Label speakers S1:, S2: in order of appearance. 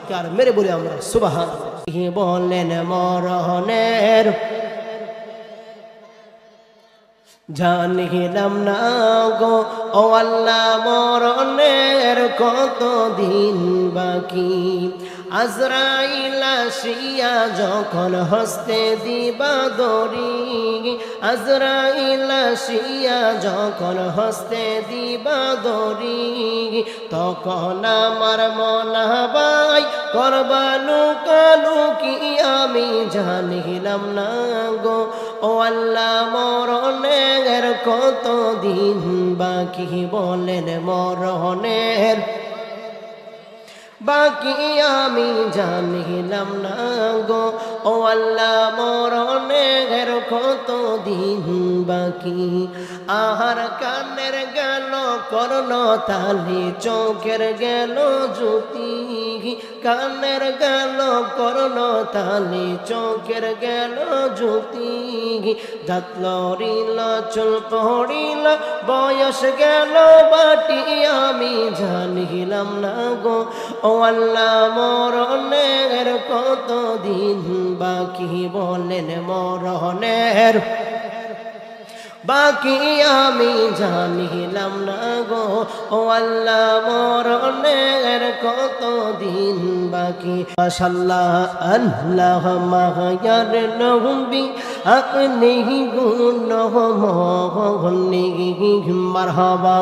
S1: চিৎকার মেরে বলি আমরা সুবহানাল্লাহ। কি বলেন মরণের জানিলাম না গো ও আল্লাহ মরণের কতদিন বাকি। আজরাইল আসিয়া যখন হস্তে দিবা দড়ি, আজরাইল আসিয়া যখন হস্তে দিবা দড়ি, তখন আমার মনাবাই করবা লুকালুকি আমি জানিলাম না গো ও আল্লাহ মরণের কতদিন বাকি। বলেন মরণের বাকি আমি জানিলাম না গো ও আল্লাহ মরণের কতদিন বাকি। আহার কানের গেল কর্ণ তালি, চোখের গেল জ্যোতি, কানের গেল কর্ণ তালি, চোখের গেল জ্যোতি, দাঁত লড়িল চুল পড়িল বয়স গেল বাটি আমি জানিলাম না গো ও আল্লাহ মরণের কতদিন বাকি। বলেন মরণের বাকি আমি জানিলাম না গো ও আল্লাহ মরণের কতদিন বাকি। মাশাআল্লাহ আল্লাহ মায়ার নবী আপনি গুণ মোহনি মারহাবা।